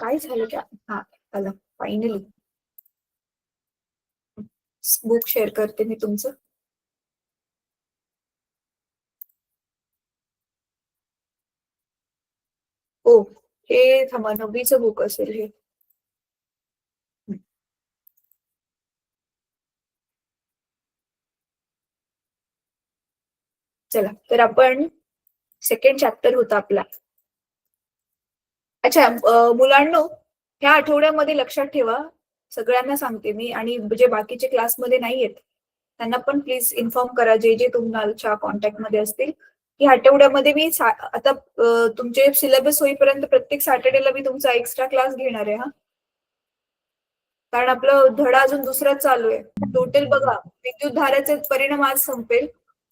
काय झालं त्या? हा आलं फायनली. बुक शेअर करते मी तुमचं. हो, हे थांबा 9वीचं बुक असेल हे. चला तर आपण सेकंड चॅप्टर होता आपला. अच्छा मुलांनो, ह्या आठवड्यामध्ये लक्षात ठेवा, सगळ्यांना सांगते मी, आणि जे बाकीचे क्लासमध्ये नाही आहेत त्यांना पण प्लीज इन्फॉर्म करा, जे जे तुमच्या कॉन्टॅक्टमध्ये असतील, की आठवड्यामध्ये मी आता तुमचे सिलेबस होईपर्यंत प्रत्येक सॅटर्डेला मी तुमचा एक्स्ट्रा क्लास घेणार आहे. हा, कारण आपलं धडा अजून दुसराच चालू आहे. टोटल बघा, विद्युत धाराचे परिणाम आज संपेल,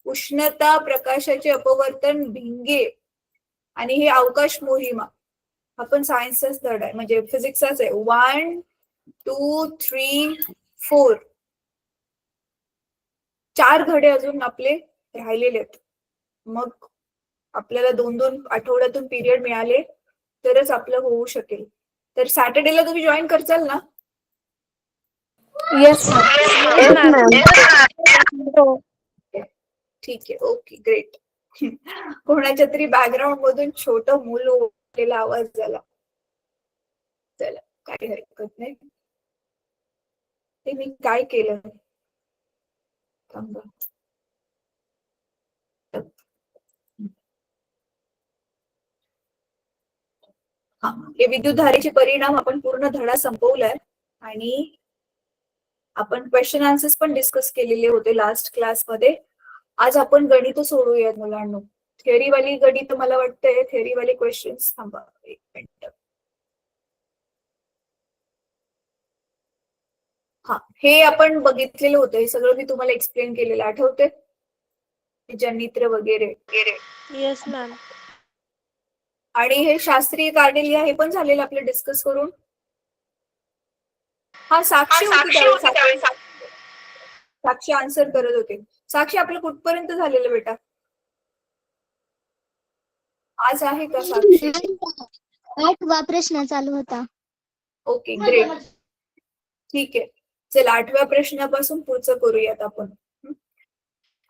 उष्णता, प्रकाशाचे अपवर्तन, भिंगे आणि हे अवकाश मोहिमा. आपण सायन्सचाच धडा आहे, म्हणजे फिजिक्सचाच आहे. 1 2 3 4 4 धडे अजून आपले राहिलेले आहेत. मग आपल्याला 2-2 आठवड्यातून पिरियड मिळाले तरच आपलं होऊ शकेल. तर सॅटर्डेला तुम्ही जॉईन करचाल ना? येस ठीक आहे, ओके ग्रेट. कोणाच्या तरी बॅकग्राऊंड मधून छोट मूल ओरडलेला आवाज झाला. चला, काही हरकत नाही. ते मी काय केलं थांबा. हा, हे विद्युत धारेचे परिणाम आपण पूर्ण धडा संपवलाय आणि आपण क्वेश्चन आन्सर्स पण डिस्कस केलेले होते लास्ट क्लासमध्ये. आज आपण गणित सोडवूयात मुलांनो. थिअरीवाली गणित मला वाटतंय, थिअरीवाले क्वेश्चन्स थांबा एक मिनिट. हा, हे आपण बघितलेलं होतं, हे सगळं मी तुम्हाला एक्सप्लेन केलेलं आठवते, जनित्र वगैरे. Yes ma'am. आणि हे शास्त्रीय कारणे लिहा, हे पण झालेलं आपलं डिस्कस करून. हा, साक्षी होती त्यावेळी. साक्षी आन्सर करत होते. साक्षी, आपलं कुठपर्यंत झालेलं बेटा? आज आहे का साक्षी? 8वा प्रश्न चालू होता. ओके ग्रेट, ठीक आहे. चला 8व्या प्रश्नापासून पुढचं करूयात आपण.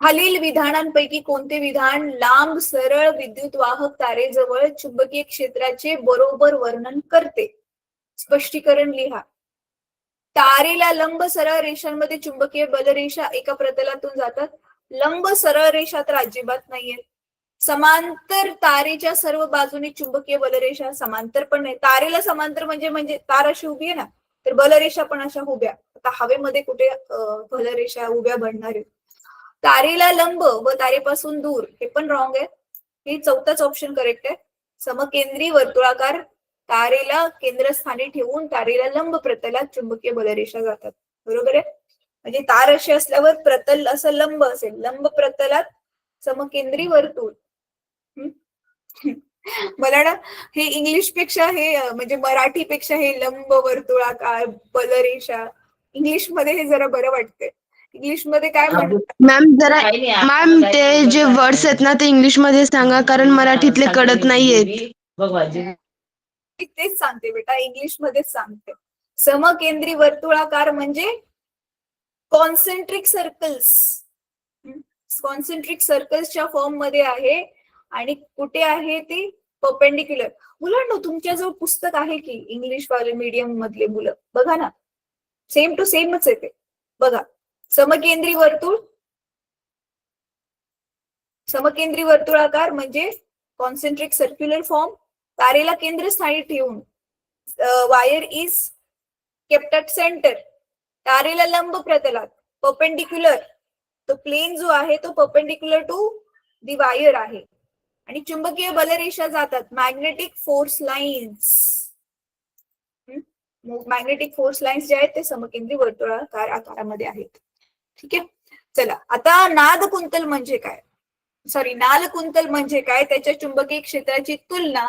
खालील विधानांपैकी कोणते विधान लांब सरळ विद्युत वाहक तारेजवळ चुंबकीय क्षेत्राचे बरोबर वर्णन करते? स्पष्टीकरण लिहा. तारेला लंब सरळ रेषांमध्ये चुंबकीय बलरेषा एका प्रतलातून जातात. लंब सरळ रेषा तर अजिबात नाहीये. समांतर तारेच्या सर्व बाजूनी चुंबकीय बलरेषा समांतर पण नाही. तारेला समांतर म्हणजे तार अशी उभी आहे ना, तर बलरेषा पण अशा उभ्या. आता हवेमध्ये कुठे बलरेषा उभ्या बनणार आहे? तारेला लंब व तारेपासून दूर, हे पण रॉंग आहे. हे चौथाच ऑप्शन करेक्ट आहे. समकेंद्री वर्तुळाकार तारेला केंद्रस्थानी ठेवून तारेला लंब प्रतलात चुंबकीय बलरेषा जातात. बरोबर आहे. म्हणजे तार अशी असल्यावर प्रतल असं लंब असेल, लंब प्रतलात समकेंद्री वर्तुळ. मला ना हे इंग्लिश पेक्षा हे म्हणजे मराठीपेक्षा हे लंब वर्तुळाकार बलरेषा इंग्लिश मध्ये हे जरा बरं वाटतंय. इंग्लिश मध्ये काय म्हणतात मॅम ते जे वर्ड्स आहेत ना ते इंग्लिश मध्ये सांगा, कारण मराठीतले कळत नाहीयेत. तेच सांगते बेटा, इंग्लिश मध्येच सांगते. समकेंद्री वर्तुळाकार म्हणजे कॉन्सेंट्रिक सर्कल्स. कॉन्सेंट्रिक सर्कल्सच्या फॉर्म मध्ये आहे आणि कुठे आहे ती परपेंडिक्युलर. मुलांनो, तुमच्याजवळ पुस्तक आहे की इंग्लिश वाले मीडियम मधले मुलं, बघा ना, सेम टू सेमच आहे ते. बघा, समकेंद्री वर्तुळ, समकेंद्री वर्तुळाकार म्हणजे कॉन्सेंट्रिक सर्क्युलर फॉर्म, तारेला केंद्रस्थानी ठेवून, wire is kept at centre, तारेला लंब प्रतलात, परपेंडिक्युलर, तो प्लेन जो आहे तो परपेंडिक्युलर टू दी वायर आहे, आणि चुंबकीय बलरेषा जातात, magnetic force lines. Magnetic force lines जे आहेत ते समकेंद्री वर्तुळाकार आकारामध्ये आहेत. ठीक आहे. चला, आता नाद कुंतल म्हणजे काय, सॉरी नाल कुंतल म्हणजे काय, त्याच्या चुंबकीय क्षेत्राची तुलना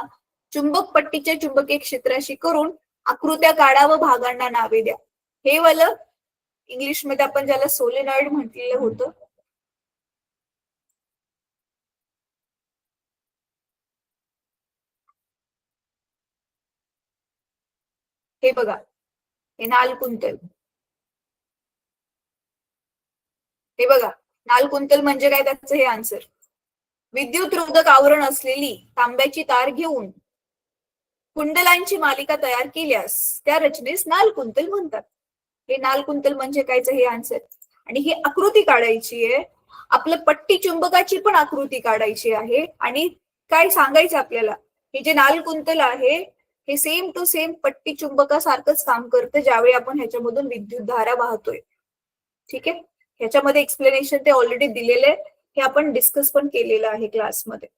चुंबक पट्टीच्या चुंबकीय क्षेत्राशी करून आकृत्या काढा व भागांना नावे द्या. हे वालं इंग्लिश मध्ये आपण ज्याला सोलेनॉइड म्हटलेलं होतं. हे बघा, हे नाल कुंतल. हे बघा, नाल कुंतल म्हणजे काय, त्याचं हे आन्सर. विद्युत रोधक आवरण असलेली तांब्याची तार घेऊन कुंडलांची मालिका तयार केल्यास त्या रचनेस नाल कुंतल म्हणतात. हे नाल कुंतल म्हणजे कायचं हे आन्सर. आणि ही आकृती काढायची आहे. आपलं पट्टी चुंबकाची पण आकृती काढायची आहे. आणि काय सांगायचं आपल्याला, हे जे नाल कुंतल आहे हे सेम टू सेम पट्टी चुंबकासारखंच काम करतं ज्यावेळी आपण ह्याच्यामधून विद्युत धारा वाहतोय. ठीक आहे, ह्याच्यामध्ये एक्सप्लेनेशन ते ऑलरेडी दिलेलं आहे, हे आपण डिस्कस पण केलेलं आहे क्लासमध्ये.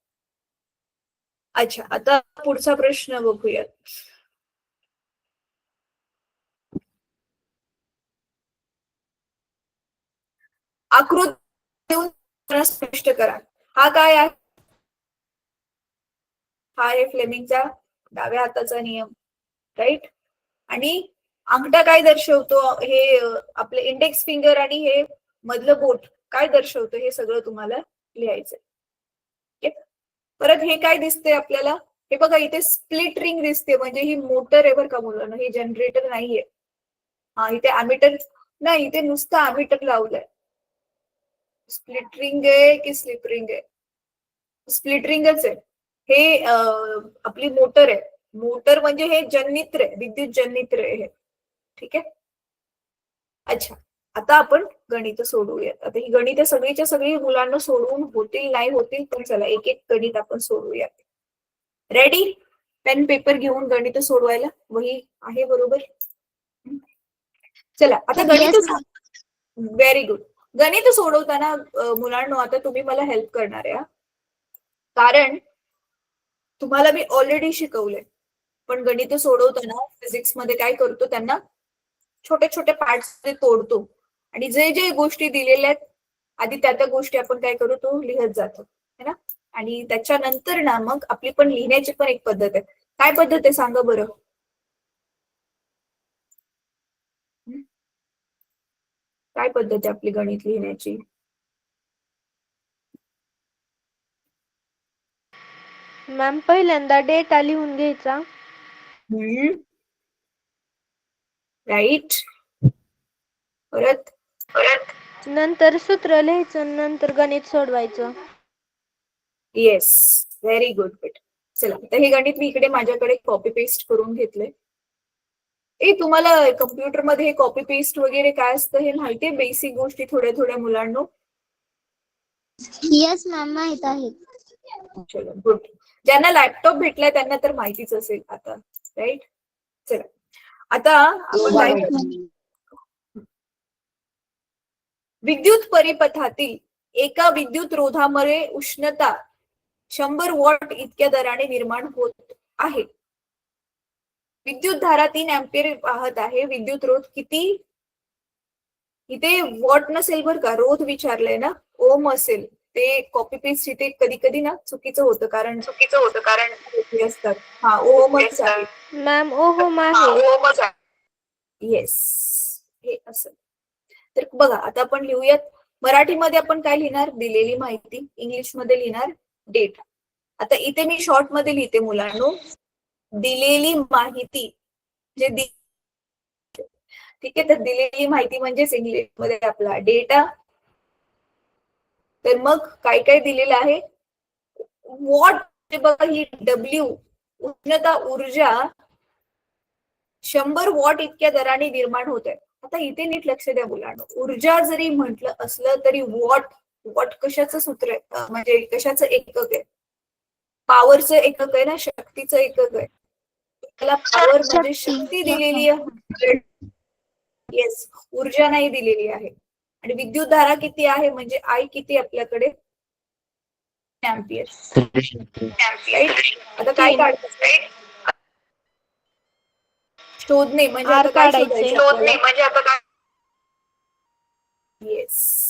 अच्छा, आता पुढचा प्रश्न बघूयात. आकृती देऊन स्पष्ट करा. हा काय आहे? हा आहे फ्लेमिंगचा डाव्या हाताचा नियम, राईट. आणि अंगठा काय दर्शवतो? हे आपले इंडेक्स फिंगर आणि हे मधलं बोट काय दर्शवतो हे सगळं तुम्हाला लिहायचंय. परत हे काय दिसतंय आपल्याला? हे बघा, इथे स्प्लिट रिंग दिसते, म्हणजे ही मोटर आहे बरं का मुलांना, हे जनरेटर नाहीये. हा, इथे अमिटर नाही, इथे नुसतं अमिटर लावलंय. स्प्लिट रिंग आहे की स्लिप रिंग आहे? स्प्लिट रिंगच आहे. हे आपली मोटर आहे. मोटर म्हणजे हे जनित्र आहे, विद्युत जनित्र आहे हे. ठीक आहे. अच्छा, आता आपण गणित सोडवूयात. आता ही गणित सगळीच्या सगळी मुलांना सोडवून होतील नाही होतील, पण चला एक एक गणित आपण सोडवूयात. रेडी? पेन पेपर घेऊन गणित सोडवायला. वही आहे बरोबर? चला आता गणित. Very good. गणित सोडवताना मुलांना आता तुम्ही मला हेल्प करणार आहे, कारण तुम्हाला मी ऑलरेडी शिकवलंय. पण गणित सोडवताना फिजिक्स मध्ये काय करतो, त्यांना छोटे छोटे पार्ट्स तोडतो आणि जे जे गोष्टी दिलेल्या आहेत आधी त्या गोष्टी आपण काय करू, तो लिहत जातो, है ना. आणि त्याच्यानंतर ना मग आपली पण लिहिण्याची पण एक पद्धत आहे. काय पद्धत आहे सांगा बरं? काय पद्धत आहे आपली गणित लिहिण्याची? मॅम, पहिल्यांदा डेटा लिहून घ्यायचा. राईट. परत नंतर सूत्र लिहायचं, नंतर गणित सोडवायचं. येस, व्हेरी गुड बेट. चला, तर हे गणित मी इकडे माझ्याकडे कॉपी पेस्ट करून घेतलंय. तुम्हाला कम्प्युटर मध्ये कॉपी पेस्ट वगैरे काय असतं हे माहितीये? बेसिक गोष्टी थोड्या थोड्या मुलांना. येस मॅम, माहित आहे. चलो गुड. ज्यांना लॅपटॉप भेटलाय त्यांना तर माहितीच असेल आता, राईट. चला, आता आपण काय करू? विद्युत परिपथातील एका विद्युत रोधामुळे उष्णता 100 वॉट इतक्या दराने निर्माण होत आहे. विद्युत धारा 3 अँपिअर वाहत आहे. विद्युत रोध किती? इथे वॉट नसेल बरं का, रोध विचारलंय ना, ओम असेल. ते कॉपी पेस्ट इथे कधी कधी ना चुकीचं होतं, कारण असतात. हा, ओमच आहे मॅम, ओहम आहे. येस, हे असं. तर बघा, आता आपण लिहूयात. मराठीमध्ये आपण काय लिहिणार? दिलेली माहिती. इंग्लिश मध्ये लिहिणार डेटा. आता इथे मी शॉर्ट मध्ये लिहिते मुलांनो, दिलेली माहिती. जे ठीक आहे, तर दिलेली माहिती म्हणजेच इंग्लिश मध्ये आपला डेटा. तर मग काय काय दिलेलं आहे? वॉट, बघा ही डब्ल्यू उष्णता ऊर्जा 100 वॉट इतक्या दराने निर्माण होत आहे. आता इथे नीट लक्ष द्या मुलांनो, ऊर्जा जरी म्हटलं असलं तरी वॉट कशाचं सूत्र आहे, म्हणजे कशाचं एकक आहे? पॉवरचं एकक आहे ना, शक्तीचं एकक आहे. त्याला पॉवर म्हणजे शक्ती दिलेली आहे. येस, ऊर्जा नाही दिलेली आहे. आणि विद्युत धारा किती आहे, म्हणजे आय किती आपल्याकडे? अँपियर. आता काय काढायचं? शोधणे म्हणजे आता काय शोधायचं? येस.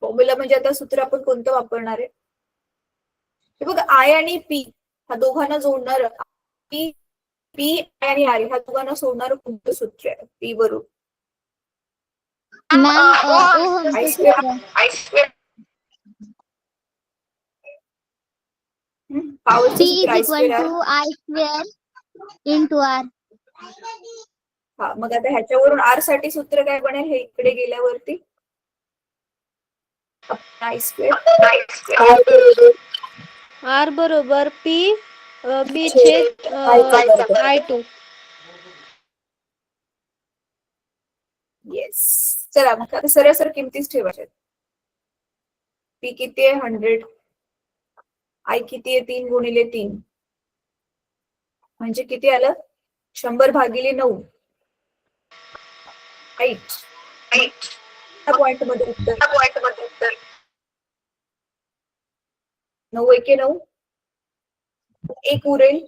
फॉर्म्युला म्हणजे आता सूत्र आपण कोणतं वापरणार आहे? हे बघा, आय आणि पी ह्या दोघांना जोडणार, पी आणि आय ह्या दोघांना सोडणार कोणतं सूत्र आहे? पी वरून मॅम, ओहमचं सूत्र. पॉवरचं P सूत्र is I equal square R. to I square into R. हा, मग आता ह्याच्यावरून आर साठी सूत्र काय बनेल हे इकडे गेल्यावरती I स्क्वेअर आर बरोबर बी छेद I2. येस. चला मग आता सरळ किमतीच ठेवायच्या. पी किती आहे 100, आय किती आहे 3 गुणिले 3 म्हणजे किती आलं 100 भागिले 9. राईट. पॉइंट मध्ये उत्तर 9 एके 9 एक उरेल,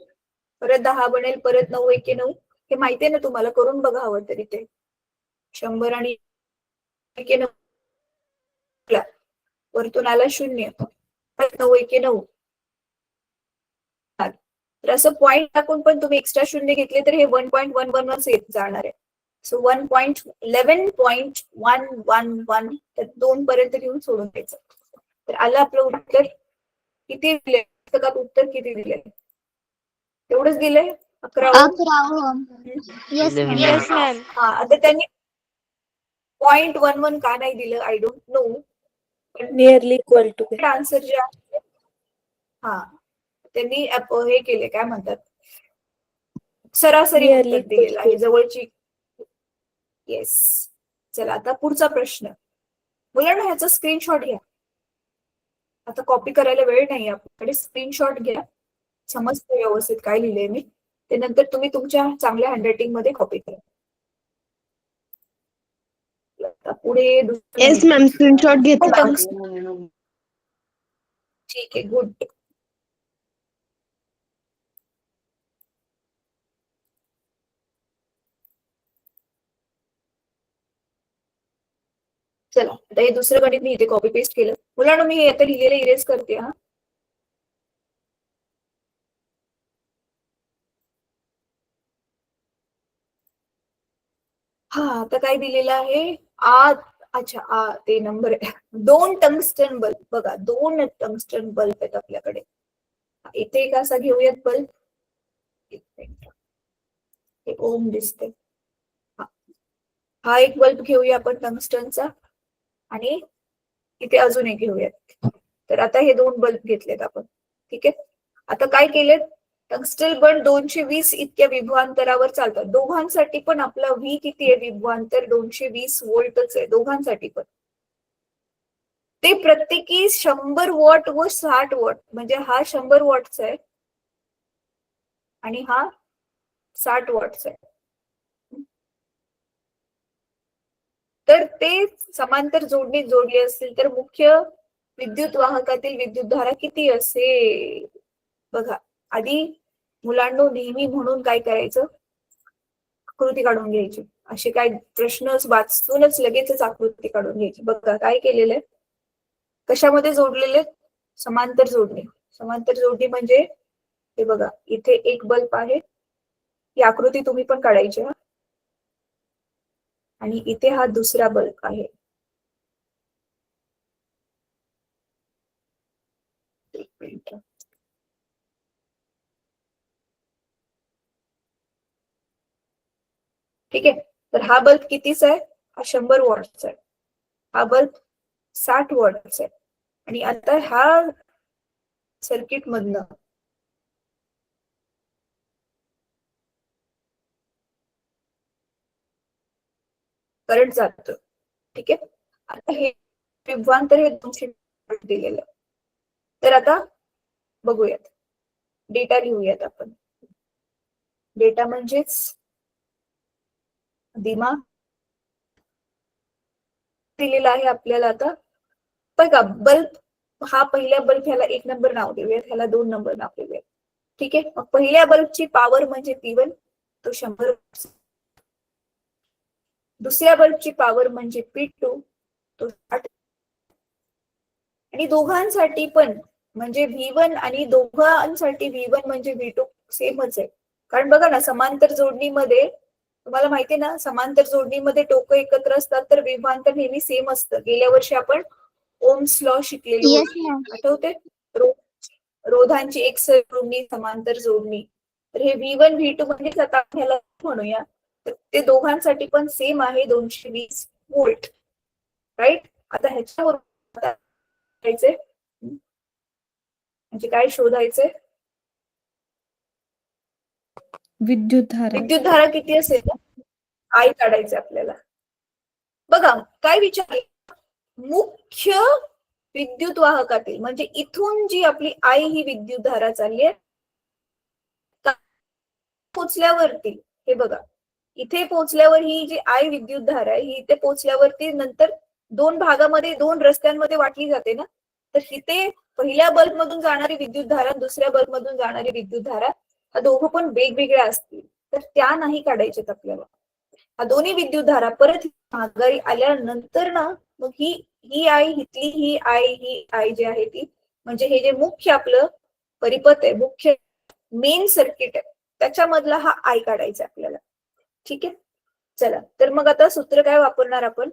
परत 10 बनेल, परत 9 एके 9. हे माहितीये ना तुम्हाला, करून बघा हवं तरी ते 100 आणि एके 9 वरतून आला 0, परत 9 एके 9. तर असं पॉइंट टाकून पण तुम्ही एक्स्ट्रा शून्य घेतले तर हे 1.11 येत जाणार आहे. सो 1.11.111 तर 2 पर्यंत घेऊन सोडून द्यायचं. तर आलं आपलं उत्तर. किती दिले पुस्तकात उत्तर किती दिले? तेवढंच दिलंय 11. 11 Yes, ma'am. Yes, ma'am. हा, आता त्यांनी 0.11 का नाही दिलं I don't know. Nearly equal to. Answer जे आहे हा त्यांनी हे केले काय म्हणतात सरासरी Nearly उत्तर दिलेलं आहे equal to. जवळची. येस. चला आता पुढचा प्रश्न. मुलांना ह्याचा स्क्रीनशॉट घ्या. आता कॉपी करायला वेळ नाही आपल्याकडे. स्क्रीनशॉट घ्या, समजतं व्यवस्थित काय लिहिलंय मी. ते नंतर तुम्ही तुमच्या चांगल्या हँडरायटिंग मध्ये कॉपी करा. आता पुढे दुसरं येस मॅम, स्क्रीनशॉट घेतला. ठीक आहे, गुड. चला आता हे दुसरं गणित मी इथे कॉपी पेस्ट केलं. मुलांना मी हे आता लिहिलेलं इरेज करते. हा आता काय दिलेलं आहे अच्छा ते नंबर आहे 2 टंगस्टन बल्ब. बघा 2 टंगस्टन बल्ब आहेत आपल्याकडे. इथे एक असा घेऊयात बल्ब. हे ओम दिसते. हा एक बल्ब घेऊया आपण टंगस्टनचा आणि इथे अजून एक घेऊयात. तर आता हे 2 बल्ब घेतलेत आपण. ठीक आहे. आता काय केलेत, टंगस्टन बल्ब 220 इतक्या विभवांतरावर चालतात. दोघांसाठी पण आपला व्ही किती आहे विभवांतर 220 व्होल्टच आहे दोघांसाठी पण. ते प्रत्येकी 100 वॉट व 60 वॉट, म्हणजे हा 100 वॉटचा आहे आणि हा 60 वॉटचा आहे. तर ते समांतर जोडणीत जोडले असतील तर मुख्य विद्युत वाहकातील विद्युतधारा किती असेल? बघा आधी मुलांनो नेहमी म्हणून काय करायचं, आकृती काढून घ्यायची. असे काय प्रश्न वाचूनच लगेचच आकृती काढून घ्यायची. बघा काय केलेलं आहे, कशामध्ये जोडलेले, समांतर जोडणी. समांतर जोडणी म्हणजे हे बघा इथे एक बल्ब आहे, ही आकृती तुम्ही पण काढायची हा. आणि इथे हा दुसरा बल्ब आहे. एक मिनिट. ठीक आहे. तर हा बल्ब कितीचा आहे, हा 100 वॉटचा आहे. हा बल्ब 60 वॉटचा आहे. आणि आता हा सर्किट मधनं करंट जातो. ठीक आहे. आता हे विभवांतर हे 200 दिलेलं. तर आता बघूयात, डेटा लिहूयात आपण. डेटा म्हणजेच दिमाग दिलेला आहे आपल्याला. आता बघा बल्ब हा पहिल्या बल्ब ह्याला 1 नंबर नाव देऊयात, ह्याला 2 नंबर नाव देऊयात. ठीक आहे. मग पहिल्या बल्बची पॉवर म्हणजे P1 तो 100. दुसऱ्या बल्बची पॉवर म्हणजे P2 तो 60. आणि दोघांसाठी पण म्हणजे V1 आणि दोघांसाठी V1 म्हणजे V2 सेमच आहे. कारण बघा ना समांतर जोडणीमध्ये तुम्हाला माहिती आहे ना, समांतर जोडणीमध्ये टोकं एकत्र असतात तर विभवांतर नेहमी सेम असतं. गेल्या वर्षी आपण ओम्स लॉ शिकलेलो, Yes, ma'am. आठवते? रोधांची एक जोडणी समांतर जोडणी. तर हे V1 V2 म्हणजेच आता ह्याला म्हणूया, तर ते दोघांसाठी पण सेम आहे 220 व्होल्ट. राईट. आता ह्याच्यावर म्हणजे काय शोधायचंय? विद्युतधारा किती असेल ना, I काढायचे आपल्याला. बघा काय विचार, मुख्य विद्युत वाहकातील म्हणजे इथून जी आपली I ही विद्युतधारा चालली आहे पोचल्यावरती, हे बघा इथे पोचल्यावर ही जी I विद्युतधारा आहे ही इथे पोचल्यावरती नंतर दोन भागामध्ये 2 रस्त्यांमध्ये वाटली जाते ना. तर इथे पहिल्या बल्ब मधून जाणारी विद्युतधारा, दुसऱ्या बल्ब मधून जाणारी विद्युतधारा, हा दोघं पण वेगवेगळ्या असतील, तर त्या नाही काढायच्यात आपल्याला. हा दोन्ही विद्युतधारा परत माघारी आल्यानंतर ना मग ही आई हितली ही आई जी आहे ती म्हणजे हे जे मुख्य आपलं परिपथ आहे, मुख्य मेन सर्किट आहे, त्याच्यामधला हा I काढायचा आपल्याला. ठीक आहे. चला तर मग आता सूत्र काय वापरणार आपण?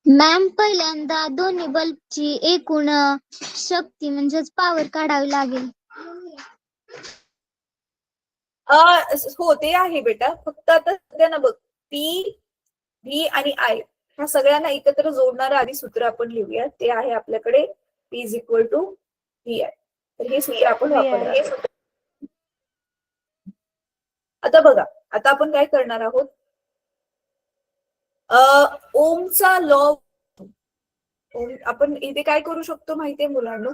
मॅम पहिल्यांदा दोन्ही बल्बची एकूण शक्ती म्हणजेच पॉवर काढावी लागेल. हो ते आहे बेटा, फक्त आता सध्या ना बघ P, V आणि I ह्या सगळ्यांना एकत्र जोडणारं आधी सूत्र आपण लिहूया. ते आहे आपल्याकडे P is equal to VI. तर हे सूत्र आपण वापरणार. आता बघा, आता आपण काय करणार आहोत, ओमचा लॉ आपण इथे काय करू शकतो माहितीये मुलांना?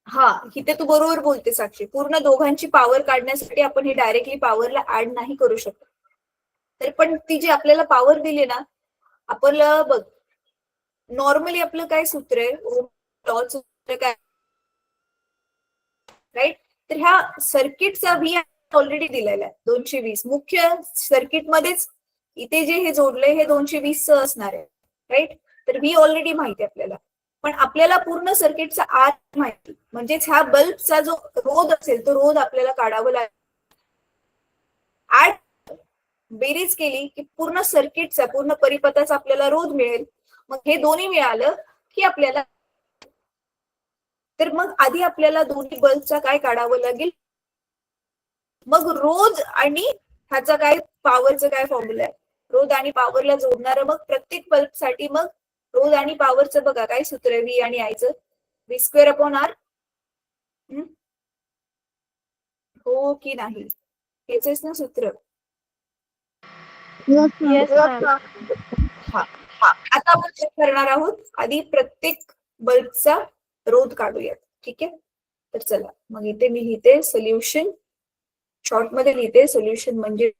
हा, इथे तू बरोबर बोलते साक्षी, पूर्ण दोघांची पॉवर काढण्यासाठी आपण हे डायरेक्टली पॉवरला ऍड नाही करू शकत. तर पण ती जी आपल्याला पॉवर दिली ना, आपलं बघ नॉर्मली आपलं काय सूत्र आहे, ओम लॉचं सूत्र काय, राईट. तर ह्या सर्किटचा V ऑलरेडी दिलेला आहे 220. मुख्य सर्किट मध्येच इथे जे हे जोडलंय हे 220 च असणार आहे, राईट. तर V ऑलरेडी माहिती आहे आपल्याला, पण आपल्याला पूर्ण सर्किटचा आर माहिती, म्हणजेच ह्या बल्बचा जो रोध असेल तो रोध आपल्याला काढावा लागेल. ऍड बेरीज केली की पूर्ण सर्किटचा, पूर्ण परिपथाचा आपल्याला रोध मिळेल. मग हे दोन्ही मिळालं की आपल्याला, तर मग आधी आपल्याला दोन्ही बल्बचा काय काढावं लागेल, मग रोध आणि ह्याचा काय पॉवरचा काय फॉर्म्युला आहे, रोध आणि पॉवरला जोडणारं. मग प्रत्येक बल्बसाठी मग रोध आणि पॉवरचं बघा काय सूत्र आहे, V आणि I चं, V²/R. हो की नाही? हेच ना सूत्र. Yes ma'am. हा, आता आपण चेक करणार आहोत, आधी प्रत्येक बल्बचा रोध काढूयात. ठीक आहे. तर चला मग इथे मी लिहिते सोल्युशन, शॉर्ट मध्ये लिहिते सोल्युशन म्हणजे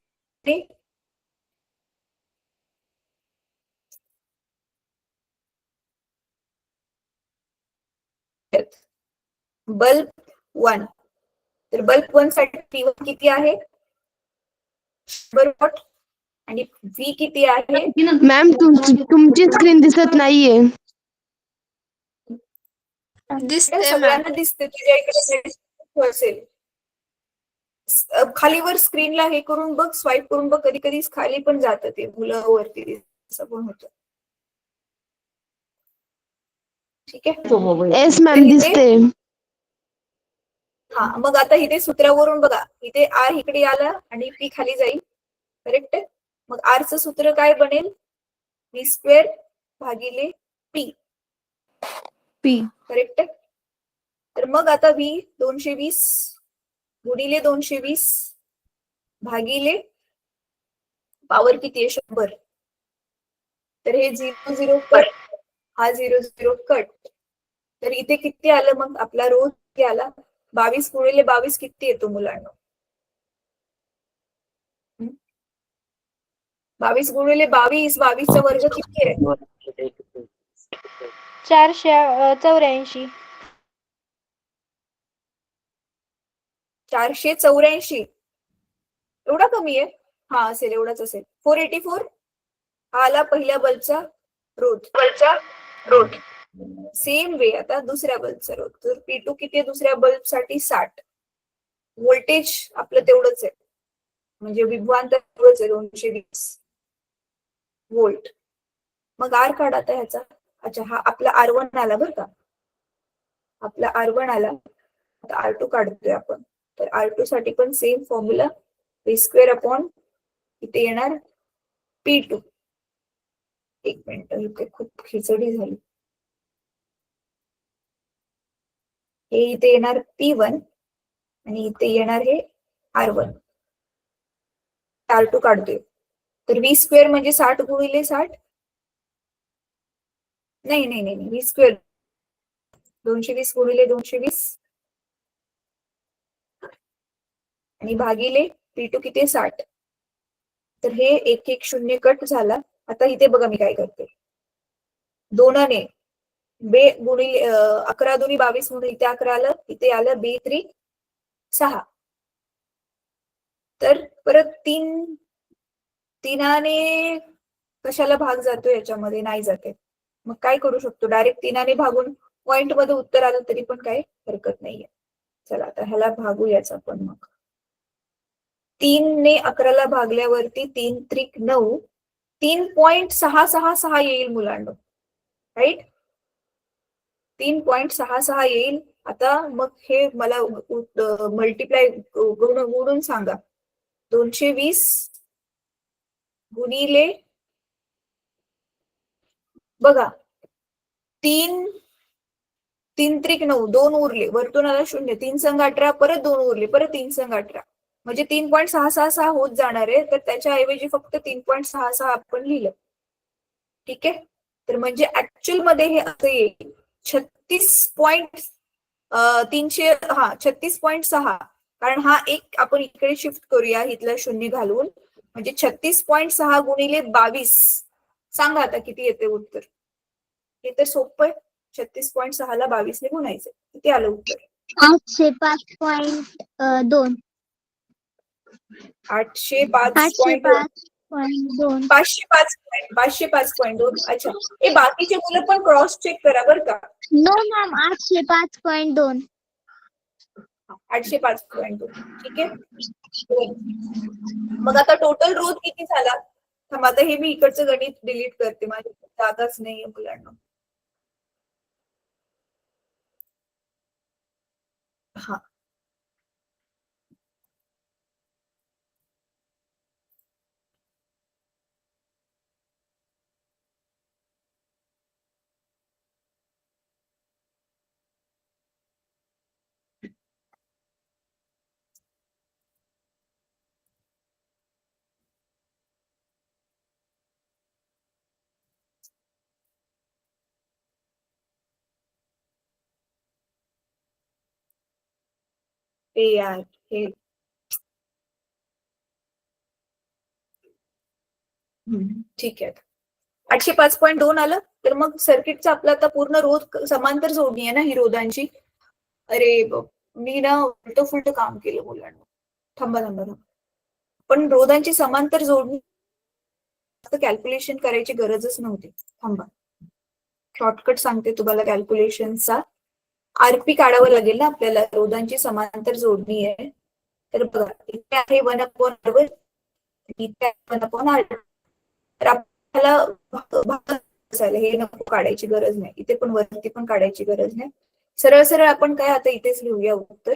बल्ब 1. तर बल्ब 1 साठी P1 किती आहे? 100 वॉट. आणि V किती आहे? मॅम तुमची स्क्रीन दिसत नाहीये. सगळ्यांना दिसते, तुझ्या इकडे असेल. खालीवर स्क्रीनला हे करून बघ, स्वाईप करून बघ, कधी कधी खाली पण जातं ते मुलं वरती, असं पण होतं. ठीक आहे. येस मॅम दिसते. हा, मग आता इथे सूत्रावरून बघा, इथे R इकडे आला आणि P खाली जाईल. करेक्ट आहे. मग R चं सूत्र काय बनेल? V²/P. करेक्ट आहे. तर मग आता V 220 गुणिले 220 भागिले पॉवर किती आहे? 100. तर हे 0 0 कट, हा 0 0 कट. तर इथे किती आलं मग आपला रोध किती आला? 22 गुणिले 22 किती येतो मुलांना? 22 गुणिले 22, 22 चा वर्ग किती आहे? 484. 484. एवढा कमी आहे? हा असेल, एवढाच असेल. 484 हा आला पहिल्या बल्बचा रोध. सेम वे आता दुसऱ्या बल्बचा रोध. तर P2 किती आहे दुसऱ्या बल्बसाठी? 60. व्होल्टेज आपलं तेवढंच आहे, म्हणजे विभवांतर तेवढंच आहे 220 व्होल्ट. मग R काढ आता ह्याचा. अच्छा, हा आपला R1 आला बरं का, आपला R1 आला. आता R2 काढतोय आपण. तर R2 साठी पण सेम फॉर्म्युला, p² अपॉन इथे येणार P2. एक मिनिट, इथे खूप खिचडी झाली. हे इथे येणार P1 आणि इथे येणार हे R1. R2 काढतोय. तर v² म्हणजे 60 गुणिले 60. नाही नाही नाही, v², 220 गुणिले 220 आणि भागिले P2 किती 60. तर हे 1 1 0 कट झाला. आता इथे बघा मी काय करते, दोनाने बे गुणिले 11 दुनी 22 म्हणून इथे 11 आलं, इथे आलं b3 6. तर परत 3ने कशाला भाग जातो याच्यामध्ये, नाही जाते. मग काय करू शकतो, डायरेक्ट 3ने भागून पॉइंट मध्ये उत्तर आलं तरी पण काही हरकत नाहीये. चला आता ह्याला भागूयाच आपण. मग 3ने 11ला भागल्यावरती 3 त्रिक 9, 3.666 येईल मुलांना, राईट. 3.66 येईल. आता मग हे मला मल्टिप्लाय गुणून सांगा. 220 गुणिले, बघा 3 त्रिक 9, 2 उरले, वरतून आला 0, 3 संग 18, परत 2 उरले, परत 3 संग 18, म्हणजे 3.666 होत जाणार आहे. तर त्याच्या ऐवजी फक्त 3.66 आपण लिहिलं. ठीक आहे. तर म्हणजे ऍक्च्युअल मध्ये हे असं येईल 36.6, कारण हा एक आपण इकडे शिफ्ट करूया, इथलं 0 घालून, म्हणजे 36.6 गुणिले 22. सांगा आता किती येते उत्तर. हे तर सोपं आहे. 36.6 ला 22 ने गुणायचं. किती आलं उत्तर? 805.2. 805.2. 505.2. अच्छा, हे बाकीचे मुलं पण क्रॉस चेक करा बरं का. No ma'am, 805.2. 805.2. ठीक आहे. मग आता टोटल रोध किती झाला? थांबा, आता हे मी इकडचं गणित डिलीट करते, माझी जागाच नाहीये मुलांना. हा, ते यार हे ठीक आहे. 805.2 आलं. तर मग सर्किटचा आपला आता पूर्ण रोध समांतर जोडणी आहे ना ही रोधांची. अरे मी ना उलट फुलट काम केलं मुलांना. थांबा. पण रोधांची समांतर जोडणी कॅल्क्युलेशन करायची गरजच नव्हती. थांबा, शॉर्टकट सांगते तुम्हाला कॅल्क्युलेशनचा. आरपी काढावं लागेल ना आपल्याला, रोधांची समांतर जोडणी आहे. तर बघा, इथे आहे 1/R1, इथे आहे 1/R2. तर आपल्याला हे नको काढायची गरज नाही, इथे पण वरती पण काढायची गरज नाही. सरळ आपण काय आता इथेच लिहूया उत्तर.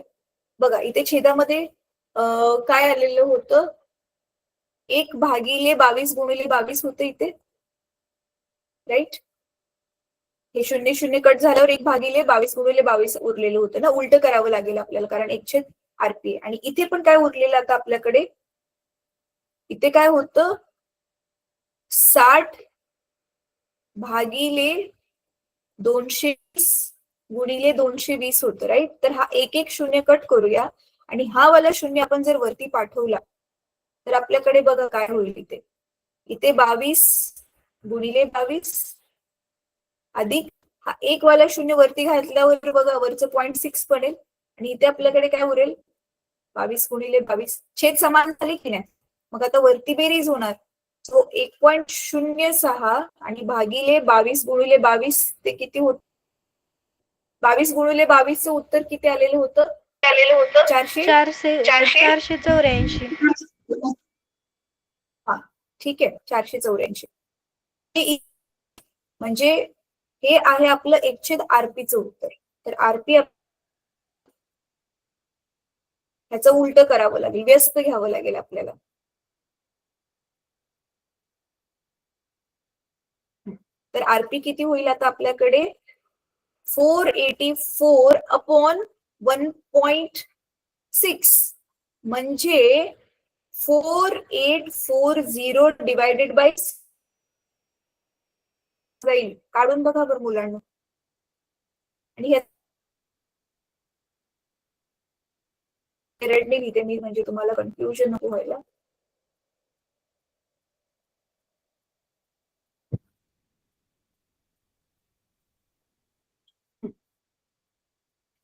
बघा इथे छेदामध्ये काय आलेलं होतं, 1/22 गुणिले 22 होतं इथे, राईट. हे 0 0 कट झाल्यावर 1/22 गुणिले 22 उरलेलं होतं ना. उलट करावं लागेल आपल्याला, कारण 1/RP. आणि इथे पण काय उरलेलं आता आपल्याकडे, इथे काय होतं 60 भागिले 220 गुणिले 220 होतं, राईट. तर हा 1 1 0 कट करूया आणि हा वाला 0 आपण जर वरती पाठवला तर आपल्याकडे बघा काय होईल. इथे 22 गुणिले 22 अधिक हा 1 वाला 0 वरती घातल्यावर बघा वरचं 0.6 पडेल आणि इथे आपल्याकडे काय उरेल 22 गुणिले 22. छेद समान झाले की नाही. मग आता वरती बेरीज होणार. सो 1.06 आणि भागिले 22 गुणिले 22 ते किती होत, 22 गुणिले 22चं उत्तर किती आलेलं होतं? 484. हा ठीक आहे, 484. म्हणजे हे आहे आपलं 1/RPचं उत्तर. तर आरपी ह्याचं उलट करावं लागेल, व्यस्त घ्यावं लागेल आपल्याला. तर आरपी किती होईल आता आपल्याकडे 484 अपॉन 1.6 म्हणजे 4840 डिवायडेड बाय जाईल. काढून बघा बरं मुलांना. आणि रेडने लिहिते मी म्हणजे तुम्हाला कन्फ्युजन नको व्हायला.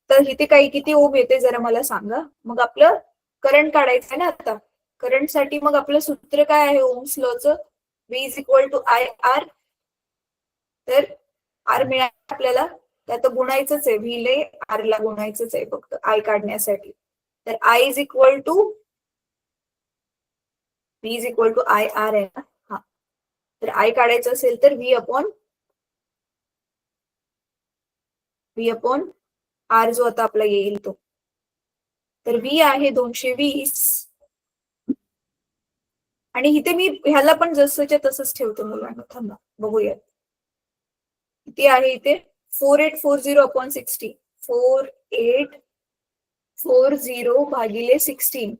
तर इथे काही किती ओम येते जरा मला सांगा. मग आपलं करंट काढायचं आहे ना आता. करंटसाठी मग आपलं सूत्र काय आहे ओम्स लॉचं? V is equal to IR. तर आर मिळालं आपल्याला, त्यात गुणायचंच आहे, व्ही ले आर ला गुणायचंच आहे फक्त आय काढण्यासाठी. तर I is equal to V is equal to IR आहे ना. हा, तर आय काढायचं असेल तर V अपॉन आर जो आता आपला येईल तो. तर V आहे 220. आणि इथे मी ह्याला पण जसंच्या तसंच ठेवतो मुलांना. थांबा बघूया किती आहे इथे. 4840 अपॉन 60. 4840 भागिले 16.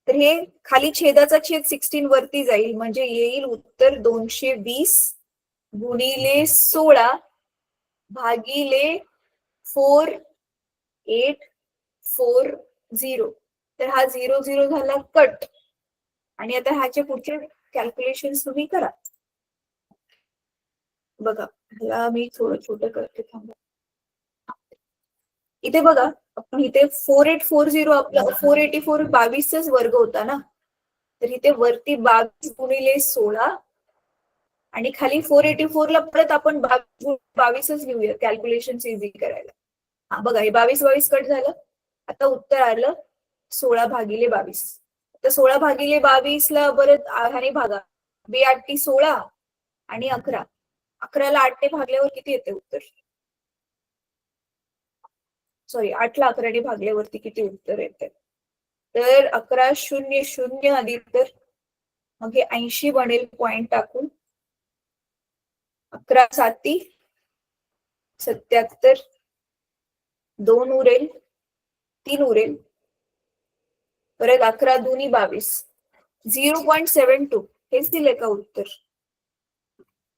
तर हे खाली छेदाचा छेद 16 वरती जाईल म्हणजे येईल उत्तर 220 गुणिले 16 भागिले 4840. तर हा 0 झाला कट. आणि आता ह्याचे पुढचे कॅल्क्युलेशन तुम्ही करा. बघा ह्याला मी थोडं छोटं करते, थांबा. इथे बघा आपण इथे 4840 आपला 484 22चाच वर्ग होता ना. तर इथे वरती 22 गुणिले 16 आणि खाली 484 ला परत आपण 22च लिहूया कॅल्क्युलेशन इझी करायला. हा बघा हे 22 कट झालं. आता उत्तर आलं 16 भागिले 22. तर 16 भागिले 22 ला परत ह्याने भागा. 2 16 आणि 11. 11ला 8ने भागल्यावर किती येते उत्तर? सॉरी 8ला 11ने भागल्यावरती किती उत्तर येते? तर 11 0 0 आधी तर मग हे 80 बनेल पॉइंट टाकून. 11 7 77. 2 उरेल, 3 उरेल, परत 11 2 22. 0.72 हेच दिले का उत्तर?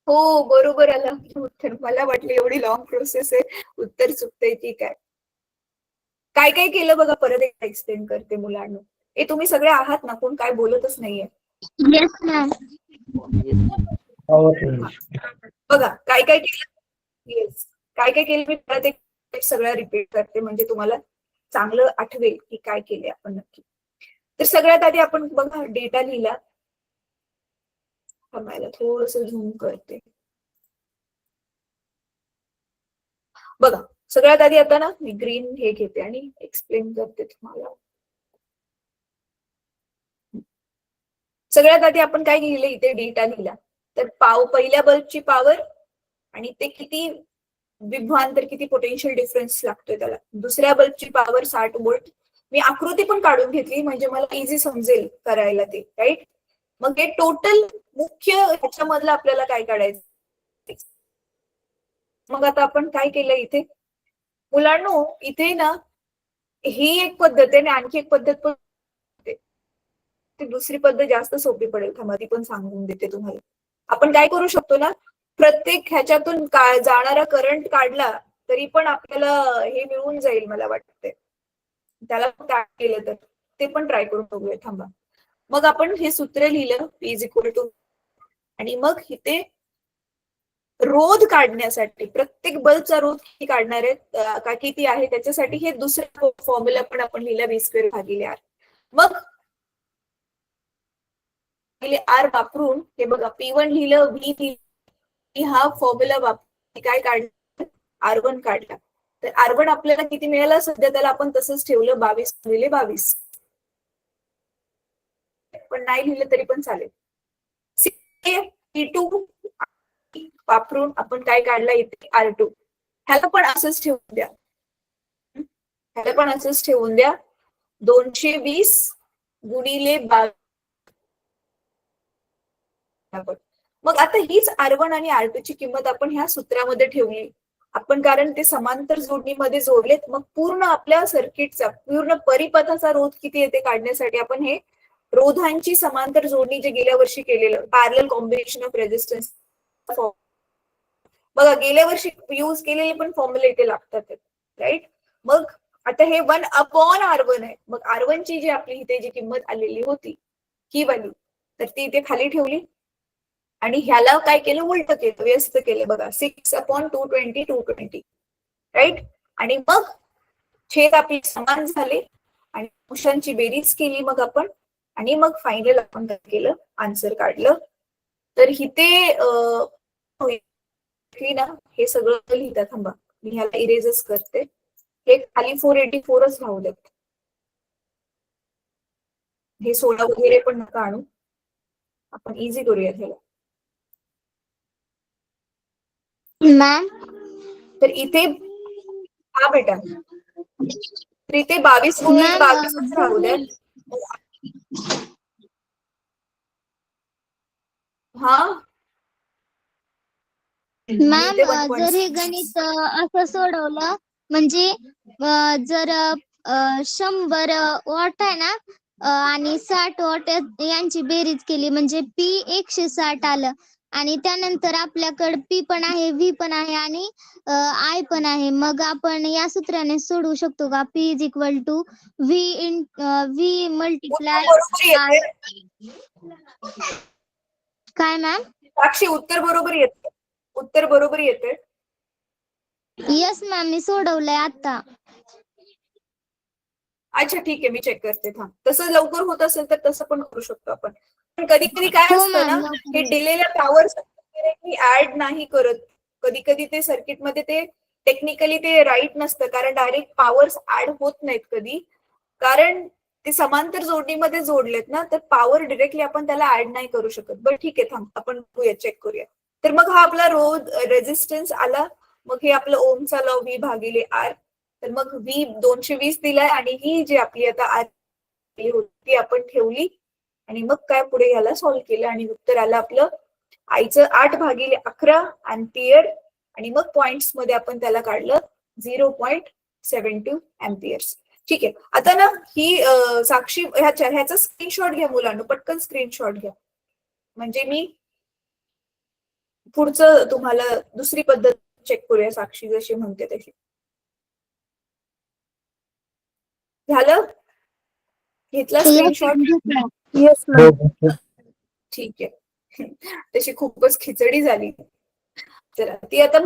हो बरोबर आलं उत्तर. मला वाटलं एवढी लॉंग प्रोसेस आहे, उत्तर चुकतंय की काय. काय काय केलं बघा, परत एकदा एक्सप्लेन करते मुलांना. हे तुम्ही सगळे आहात ना, कोण काय बोलतच नाहीये. Yes ma'am. बघा काय काय केलं. येस, काय काय केलं मी परत एक सगळं रिपीट करते म्हणजे तुम्हाला चांगलं आठवेल की काय केले आपण नक्की. तर सगळ्यात आधी आपण बघा डेटा लिहिला. थांबायला थोडस झूम करते. बघा सगळ्यात आधी आता ना मी ग्रीन हे घेते आणि एक्सप्लेन करते तुम्हाला. सगळ्यात आधी आपण काय लिहिले इथे डेटा लिहिला. तर पहिल्या बल्बची पॉवर आणि ते किती विभवांतर किती पोटेन्शियल डिफरन्स लागतोय त्याला. दुसऱ्या बल्बची पॉवर 60 व्होल्ट. मी आकृती पण काढून घेतली म्हणजे मला इझी समजेल करायला ते, राईट. मग हे टोटल मुख्य ह्याच्यामधलं आपल्याला काय काढायचं. मग आता आपण काय केलं इथे मुलांनो, इथे ना ही एक पद्धत आहे आणि आणखी एक पद्धत पण, ती दुसरी पद्धत जास्त सोपी पडेल. थांबा ती पण सांगून देते तुम्हाला. आपण काय करू शकतो ना, प्रत्येक ह्याच्यातून जाणारा करंट काढला तरी पण आपल्याला हे मिळून जाईल मला वाटतंय. त्याला काय केलं तर ते पण ट्राय करून बघूया. थांबा. मग आपण हे सूत्र लिहिलं P इज इक्वल टू, आणि मग इथे रोध काढण्यासाठी प्रत्येक बल्बचा रोध किती काढणार आहे का किती आहे त्याच्यासाठी हे दुसरा फॉर्म्युला पण आपण लिहिला V² भागिले R. मग R वापरून हे बघा P1 लिहिलं, V लिहिलं, हा फॉर्म्युला वापरून काय काढलं R1 काढला. तर R1 आपल्याला किती मिळालं सध्या त्याला आपण तसंच ठेवलं 22 गुणिले 22. पण नाही लिहिलं तरी पण चालेल. P2 वापरून आपण काय काढला इथे R2. ह्याला पण असंच ठेवून द्या. ह्याला पण असंच ठेवून द्या. 220 गुणिले 22. मग आता हीच R1 आणि R2 ची किंमत आपण ह्या सूत्रामध्ये ठेवली. आपण कारण ते समांतर जोडणीमध्ये जोडलेत, मग पूर्ण आपल्या सर्किटचा पूर्ण परिपथाचा रोध किती येते काढण्यासाठी आपण हे रोधांची समांतर जोडणी जे गेल्या वर्षी केलेलं पॅरलल कॉम्बिनेशन ऑफ रेझिस्टन्स बघा गेल्या वर्षी यूज केलेले पण फॉर्म्युला इथे लागतात, राईट. मग आता हे 1/R1 आहे. मग R1 ची जी आपली इथे जी किंमत आलेली होती ही वाली, तर ती इथे खाली ठेवली आणि ह्याला काय केलं, उलट केलं, व्यस्त केलं. बघा 6/220 राईट. आणि मग छेद आपली समान झाले आणि अंशांची बेरीज केली मग आपण, आणि मग फायनल आपण काय केलं, आन्सर काढलं. तर इथे ना हे सगळं लिहिता, थांबा मी ह्याला इरेजच करते. हे खाली 484च राहू देत, हे 16 वगैरे पण नका आणू, आपण इझी करूया ह्याला. मॅम तर इथे हा बेटा, तर इथे 22 गुणिले 22च राहू द्या. हा मॅम इथे 1.6. जर हे गणित असं सोडवलं म्हणजे जर 100 वॉट आहे ना आणि 60 वॉट यांची बेरीज केली म्हणजे P 160 आलं, आणि त्यानंतर आपल्याकडे P पण आहे, V पण आहे आणि I पण आहे. मग आपण या सूत्राने सोडवू शकतो का? P is equal to V multiply बरोबर येते काय मॅम? साक्षी, उत्तर बरोबर येते, उत्तर बरोबर येते. येस मॅम, मी सोडवलंय आता. अच्छा ठीक आहे, मी चेक करते, थांब. तसं लवकर होत असेल तर तसं पण करू शकतो आपण. पण कधी कधी काय हो असतं ना, मॅम, हे दिलेल्या पॉवर्स ऍड नाही करत. कधी कधी ते सर्किट मध्ये ते टेक्निकली ते राईट नसतं, कारण डायरेक्ट पॉवर्स ऍड होत नाहीत कधी, कारण ते समांतर जोडणीमध्ये जोडलेत ना, तर पॉवर डिरेक्टली आपण त्याला ऍड नाही करू शकत. बरं ठीक आहे, थांब आपण बघूया, चेक करूया. तर मग हा आपला रोध रेझिस्टन्स आला. मग हे आपलं ओमचा लॉ V भागिले R. तर मग V 220 दिलाय आणि ही जी आपली आता R होती आपण ठेवली आणि मग काय पुढे याला सॉल्व्ह केलं आणि उत्तर आलं आपलं आईचं 8/11 अँपियर, आणि मग पॉइंट्स मध्ये आपण त्याला काढलं 0.72 अँपियर्स. ठीक आहे. आता ना ही साक्षी ह्याचा स्क्रीनशॉट घ्या मुलांना, पटकन स्क्रीनशॉट घ्या, म्हणजे मी पुढचं तुम्हाला दुसरी पद्धत चेक करूया, साक्षी जशी म्हणते तशी. झालं? घेतला स्क्रीनशॉट? Yes ma'am. ठीक आहे. तशी खूपच खिचडी झाली. चला ती आता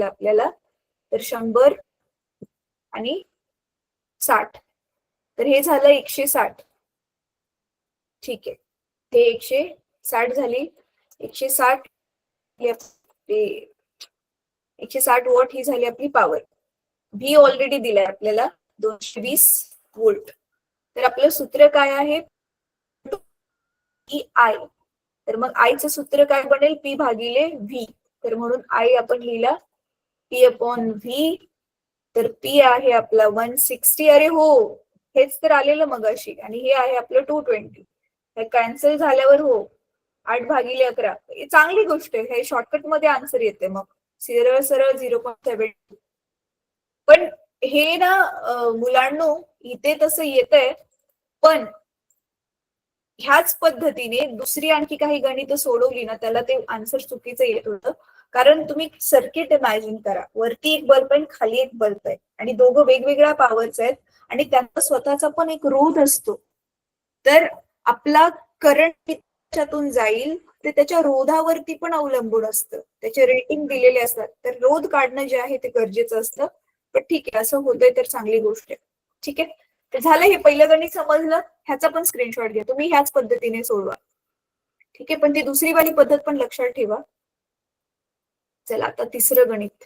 आपल्याला, तर 100 आणि 60, तर हे झालं 160. ठीक आहे, हे 160 झाली. 160 वॉट ही झाली आपली पॉवर. V ऑलरेडी दिलाय आपल्याला 220 व्होल्ट. तर आपलं सूत्र काय आहे, I. तर मग आयचं सूत्र काय बनेल, P भागिले V. तर म्हणून I आपण लिहिला P/V. तर P आहे आपला 160. अरे हो, हेच तर आलेलं मगाशी, आणि हे आहे आपलं 220. हे कॅन्सल झाल्यावर हो 8/11. चांगली गोष्ट आहे, हे शॉर्टकट मध्ये आन्सर येते. मग सरळ सरळ 0.7. पण हे ना मुलांनो, इथे तसं येतंय, पण ह्याच पद्धतीने दुसरी आणखी काही गणित सोडवली ना, त्याला ते आन्सर चुकीचं येत होतं. कारण तुम्ही सर्किट इमॅजिन करा, वरती एक बल्ब आहे, खाली एक बल्ब आहे, आणि दोघं वेगवेगळ्या पॉवरचे आहेत, आणि त्यांचा स्वतःचा पण एक रोध असतो. तर आपला करंट त्याच्यातून जाईल ते त्याच्या रोधावरती पण अवलंबून असतं, त्याचे रेटिंग दिलेले असतात. तर रोध काढणं जे आहे ते गरजेचं असतं. पण ठीक आहे, असं होतंय तर चांगली गोष्ट आहे. ठीक आहे, तर झालं, हे पहिलं गणित समजलं. ह्याचा पण स्क्रीनशॉट घ्या, तुम्ही ह्याच पद्धतीने सोडवा. ठीक आहे, पण ती दुसरी वाली पद्धत पण लक्षात ठेवा. चला आता तिसरं गणित.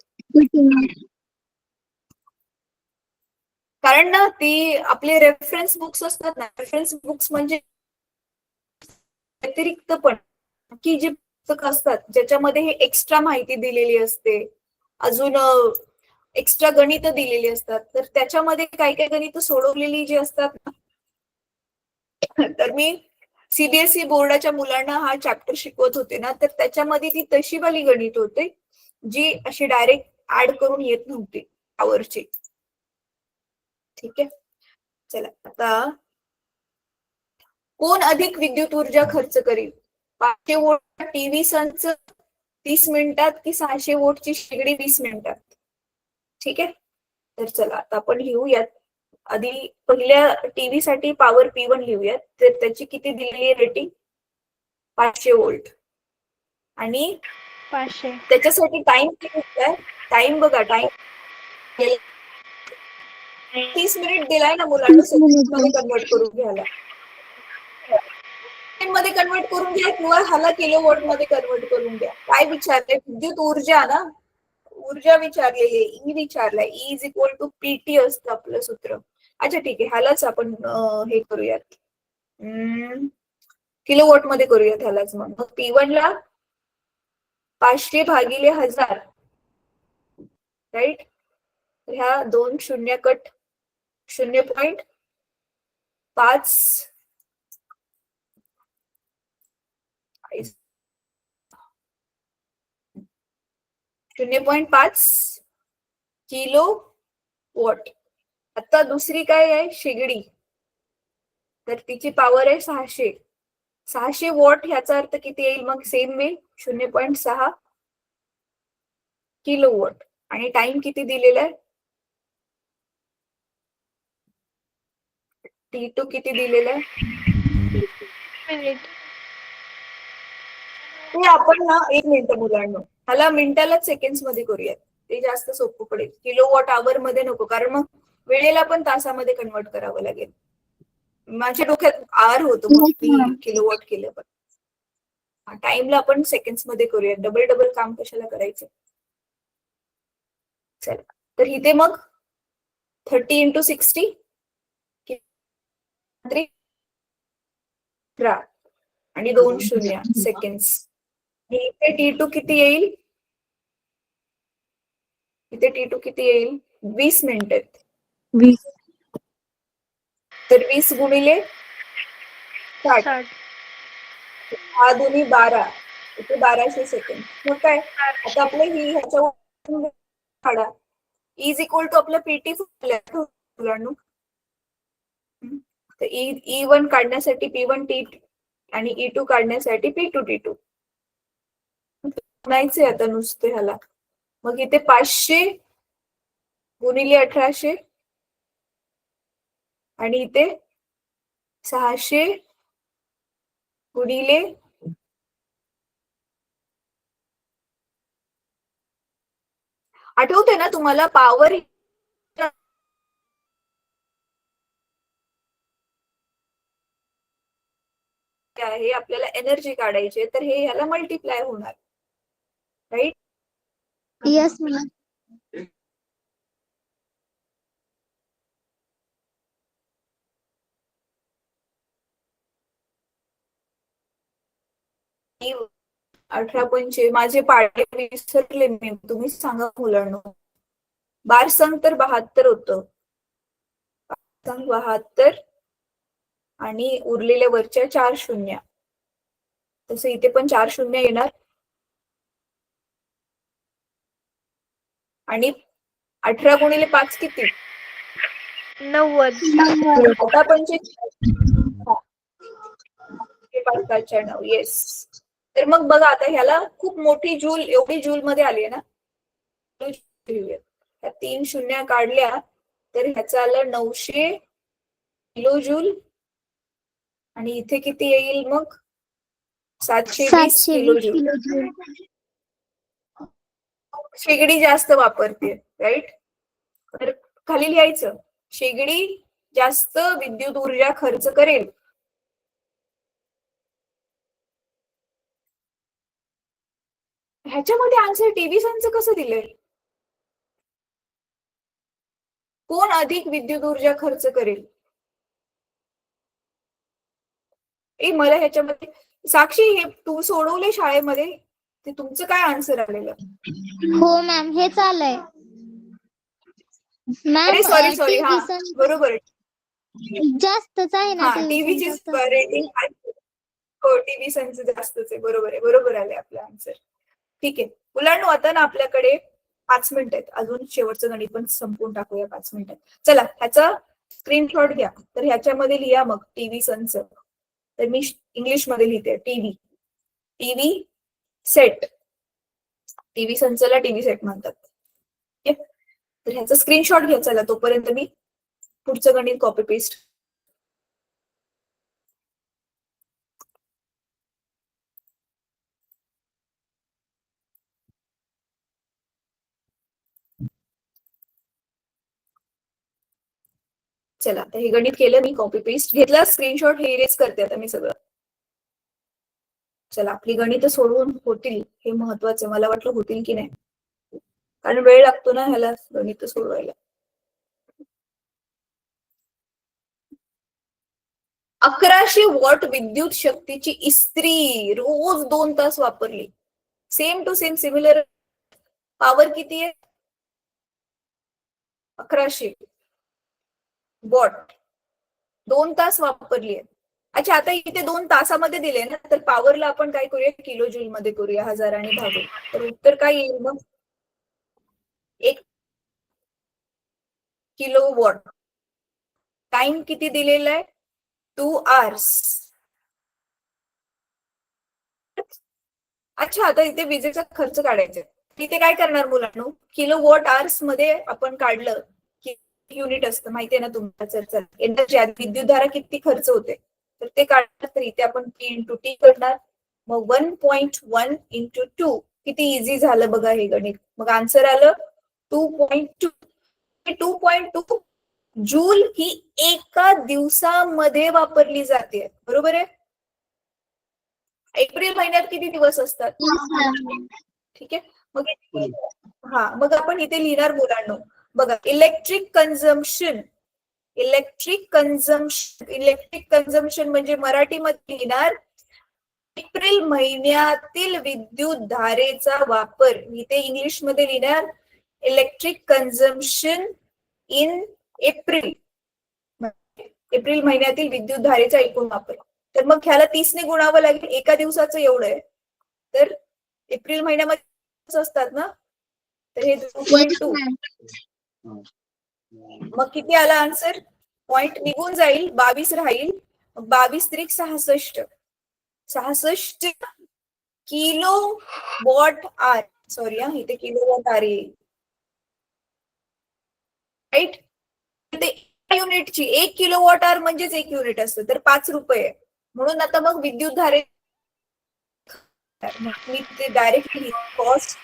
कारण ना ती आपले रेफरन्स बुक्स असतात ना, रेफरन्स बुक्स म्हणजे व्यतिरिक्त पण की जे पुस्तक असतात ज्याच्यामध्ये हे एक्स्ट्रा माहिती दिलेली असते, अजून एक्स्ट्रा गणित दिलेली असतात, तर त्याच्यामध्ये काही काही गणित सोडवलेली जी असतात ना, तर मी सीबीएसई बोर्डाच्या मुलांना हा चॅप्टर शिकवत होते ना, तर त्याच्यामध्ये ती तशी वाली गणित होते जी अशी डायरेक्ट ऍड करून येत नव्हती पॉवरची. ठीक आहे, चला आता कोण अधिक विद्युत ऊर्जा खर्च करील? 500 वोल्ट टीव्ही संच 30 मिनिटात की 600 वोल्टची शेगडी 20 मिनिटात? ठीक आहे, तर चला आता आपण लिहूयात. आधी पहिल्या टीव्ही साठी पॉवर P1 लिहूयात. तर त्याची किती दिलेली रेटिंग? 500 वोल्ट. आणि 500. त्याच्यासाठी टाइम किती दिलाय? टाइम बघा, टाइम 30 मिनिट दिलाय ना मुलांना, 30 सेकंड मध्ये मिनिट कन्वर्ट करून घ्यायला. मध्ये कन्वर्ट करून घ्या किंवा ह्याला किलोवॉट मध्ये कन्वर्ट करून घ्या. काय विचारलंय? विद्युत ऊर्जा ना, ऊर्जा विचारलेली आहे, ई विचारलाय. E is equal to PT असतं आपलं सूत्र. अच्छा ठीक आहे, ह्यालाच आपण हे करूयात, किलोवॉट मध्ये करूयात ह्यालाच. मग P1 ला 500 भागिले 1000, राईट. ह्या 2 शून्य कट, 0.5 0.5 किलो वॉट. आता दुसरी काय आहे? शेगडी. तर तिची पॉवर आहे 600. 600 वॉट ह्याचा अर्थ किती येईल मग? Same way 0.6 kilo watt. आणि टाइम किती दिलेला आहे? T2 किती दिलेला आहे? मिनिट. ते आपण ना, 1 मिनिट मुलांना, ह्याला मिनिटालाच सेकंड्स मध्ये करूयात, ते जास्त सोपं पडेल. किलोवॉट आवर मध्ये नको, कारण मग वेळेला पण तासामध्ये कन्वर्ट करावं लागेल. माझ्या डोक्यात आवर होतो मग मी किलोवॉट केलं, पण टाइमला आपण सेकंड्स मध्ये करूयात. डबल डबल काम कशाला करायचं. चला, तर इथे मग 30 इंटू 60 आणि 2 शून्य सेकंड्स. इथे T2 किती येईल? इथे T2 किती येईल? 20 मिनिट आहेत. 20. तर 20 गुणिले 60, 60. 6 दुनी 12, इथे 1200 सेकंड. मग काय आता आपलं ही ह्याच्या काढा. इज इक्वल टू आपलं पीटी मुलांनो. तर E1 काढण्यासाठी P1 T2 आणि E2 काढण्यासाठी P2 T2 म्हणायचंय आता नुसते ह्याला. मग इथे 500 गुणिले 1800 आणि इथे 600 गुणिले आठवते ना तुम्हाला पॉवर आहे, आपल्याला एनर्जी काढायची आहे, तर हे ह्याला मल्टिप्लाय होणार, राईट. Yes ma'am. E 18 माझे पाडे विसरले मी, तुम्ही सांगा मुलांनो. बार संघ तर 72 होतं, 72 आणि उरलेल्या वरच्या 4 शून्य. तसं इथे पण 4 शून्य येणार. आणि 18 गुणिले 5 किती? 90. आता पण 9. येस. तर मग बघा आता ह्याला खूप मोठी जूल, एवढी जूल मध्ये आली आहे ना. ह्या 3 शून्य काढल्या तर ह्याचं आलं 900 किलो जूल. आणि इथे किती येईल मग? 720 किलो जूल. किलो. शेगडी जास्त वापरते, राईट. तर खाली लिहायचं, शेगडी जास्त विद्युत ऊर्जा खर्च करेल. ह्याच्यामध्ये आन्सर टीव्ही संच कसं दिलंय? कोण अधिक विद्युत ऊर्जा खर्च करेल? मला ह्याच्यामध्ये साक्षी, हे तू सोडवले शाळेमध्ये, ते तुमचं काय आन्सर आलेलं? हो मॅम, हेच आलंय मॅम. अरे सॉरी हा टीव्ही बरोबर. जास्तच आहे ना, हा टीव्ही टीव्हीची संच. रेटिंग, हो टीव्ही संच जास्तच आहे. बरोबर आहे, बरोबर आले आपलं आन्सर. ठीक आहे मुलांनो, आता ना आपल्याकडे 5 मिनिट आहेत अजून, शेवटचं गणित पण संपवून टाकूया 5 मिनिटात. चला ह्याचा स्क्रीनशॉट घ्या. तर ह्याच्यामध्ये लिहा मग टीव्ही संच. तर मी इंग्लिश मध्ये लिहिते टीव्ही, टीव्ही सेट. टीव्ही संचला टीव्ही सेट म्हणतात. तर ह्याचा स्क्रीनशॉट घ्या. चला तोपर्यंत मी पुढचं गणित कॉपी पेस्ट. चला आता हे गणित केलं मी, कॉपी पेस्ट घेतला, स्क्रीनशॉट हे इरेज करते आता मी सगळं. चला आपली गणित सोडवून होतील हे महत्वाचं. मला वाटलं होतील की नाही, कारण वेळ लागतो ना ह्याला गणित सोडवायला. 1100 वॉट विद्युत शक्तीची इस्त्री रोज 2 तास वापरली. Same to same similar power किती आहे? 1100 वॉट 2 तास वापरली आहे. अच्छा, आता इथे 2 तासामध्ये दिले ना, तर पॉवरला आपण काय करूया, किलो जूल मध्ये करूया, हजाराने भागू. तर उत्तर काय येईल मग? 1 किलो वॉट. टाइम किती दिलेला आहे? 2 आवर्स. अच्छा, आता इथे विजेचा खर्च काढायचा. तिथे काय करणार मुलांनो, किलो वॉट आवर्स मध्ये आपण काढलं की युनिट असतं, माहितीये ना तुम्हाला. एनर्जी, विद्युतधारा किती खर्च होते तर ते काढणार. तर इथे आपण P इंटू टी करणार. मग 1.1 इंटू 2. किती इझी झालं बघा हे गणित. मग आन्सर आलं 2.2. 2.2 जूल ही एका दिवसामध्ये वापरली जाते. बरोबर आहे. एप्रिल महिन्यात किती दिवस असतात? ठीक आहे. मग मग आपण इथे लिहिणार मुलांनो बघा, इलेक्ट्रिक कन्झम्पशन. इलेक्ट्रिक कन्झम्पशन म्हणजे मराठीमध्ये लिहिणार एप्रिल महिन्यातील विद्युत धारेचा वापर. इथे इंग्लिश मध्ये लिहिणार electric consumption in April. April महिन्यातील विद्युत धारेचा एकूण वापर. तर मग ह्याला 30 ने गुणावं लागेल. एका दिवसाचं एवढं आहे. तर एप्रिल महिन्यामध्ये असतात ना, तर हे 2.2. मग किती आला आन्सर? पॉइंट निघून जाईल, 22 राहील. 22 त्रिक 66. 66 किलो वॉट आर. सॉरी हा, इथे किलो वॉट आर येईल. राईट. युनिटची 1 किलो वॉट आर म्हणजेच 1 युनिट असतं, तर 5 रुपये. म्हणून आता मग विद्युत धारे मी ते डायरेक्टली कॉस्ट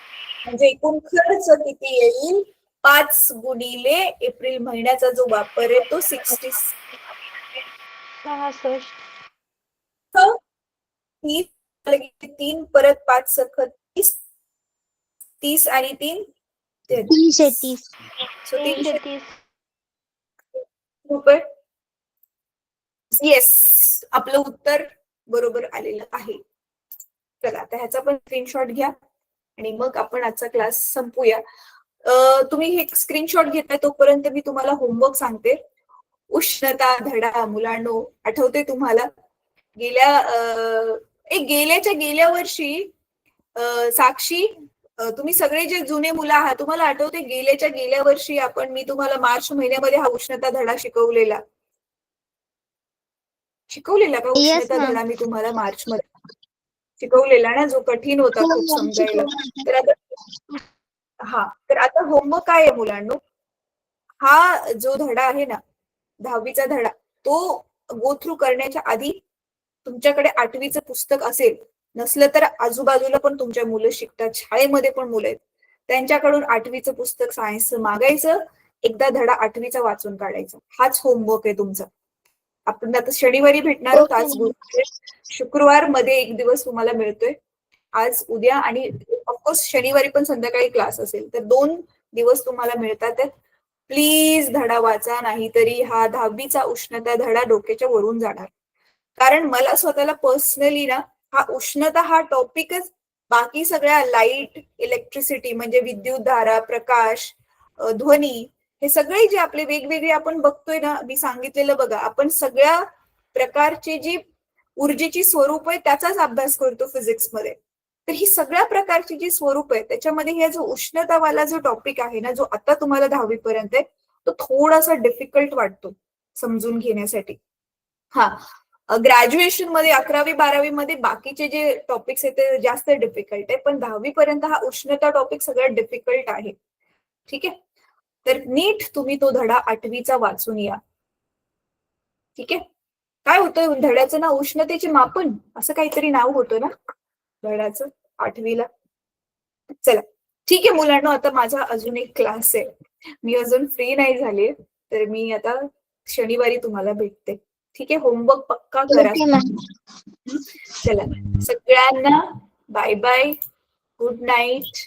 म्हणजे एकूण खर्च किती येईल? 5 गुणिले एप्रिल महिन्याचा जो वापर आहे तो 66. 3 परत 5 सखत 30. 30 आणि 3 330. 330 रुपये. येस, आपलं उत्तर बरोबर आलेलं आहे. चला आता ह्याचा पण स्क्रीनशॉट घ्या आणि मग आपण आजचा क्लास संपूया. तुम्ही हे स्क्रीनशॉट घेताय तोपर्यंत मी तुम्हाला होमवर्क सांगते. उष्णता धडा मुलांनो, आठवते तुम्हाला? गेल्या वर्षी साक्षी, तुम्ही सगळे जे जुने मुलं आहात, तुम्हाला आठवते गेल्या वर्षी मी तुम्हाला मार्च महिन्यामध्ये हा उष्णता धडा शिकवलेला का? उष्णता धडा मी तुम्हाला मार्च मध्ये शिकवलेला ना, जो कठीण होता खूप समजायला. तर आता होमवर्क काय आहे मुलांनो? हा जो धडा आहे ना, 10वीचा धडा, तो गो थ्रू करण्याच्या आधी तुमच्याकडे 8वीचं पुस्तक असेल, नसलं तर आजूबाजूला पण तुमच्या मुलं शिकतात, शाळेमध्ये पण मुलं आहेत, त्यांच्याकडून 8वीचं पुस्तक सायन्सचं मागायचं, एकदा धडा 8वीचा वाचून काढायचा. हाच होमवर्क आहे तुमचा. आपण आता शनिवारी भेटणार आहोत. आज शुक्रवार मध्ये 1 दिवस तुम्हाला मिळतोय, आज उद्या, आणि ऑफकोर्स शनिवारी पण संध्याकाळी क्लास असेल, तर 2 दिवस तुम्हाला मिळतात. प्लीज धडा वाचा, नाहीतरी हा 10वीचा उष्णता धडा डोक्याच्या वरून जाणार. कारण मला स्वतःला पर्सनली ना हा उष्णता हा टॉपिकच बाकी सगळ्या लाईट, इलेक्ट्रिसिटी म्हणजे विद्युत धारा, प्रकाश, ध्वनी, हे सगळे जे आपले वेगवेगळे आपण बघतोय ना, मी सांगितलेलं बघा, आपण सगळ्या प्रकारची जी ऊर्जेची स्वरूप आहे त्याचाच अभ्यास करतो फिजिक्स मध्ये. तर ही सगळ्या प्रकारची जी स्वरूप आहे त्याच्यामध्ये हे जो उष्णतावाला जो टॉपिक आहे ना, जो आता तुम्हाला 10वी पर्यंत आहे, तो थोडासा डिफिकल्ट वाटतो समजून घेण्यासाठी. हा, ग्रॅज्युएशन मध्ये 11वी 12वी मध्ये बाकीचे जे टॉपिक्स आहेत ते जास्त डिफिकल्ट आहे, पण 10वी पर्यंत हा उष्णता टॉपिक सगळ्यात डिफिकल्ट आहे. ठीक आहे, तर नीट तुम्ही तो धडा 8वीचा वाचून या. ठीक आहे, काय होतं धड्याचं नाव उष्णतेचे मापन असं काहीतरी नाव होतं ना धड्याचं 8वीला. चला ठीक आहे मुलांना, आता माझा अजून एक क्लास आहे, मी अजून फ्री नाही झाले, तर मी आता शनिवारी तुम्हाला भेटते. ठीक आहे, होमवर्क पक्का करा. Okay ma'am. चला सगळ्यांना बाय बाय, गुड नाईट.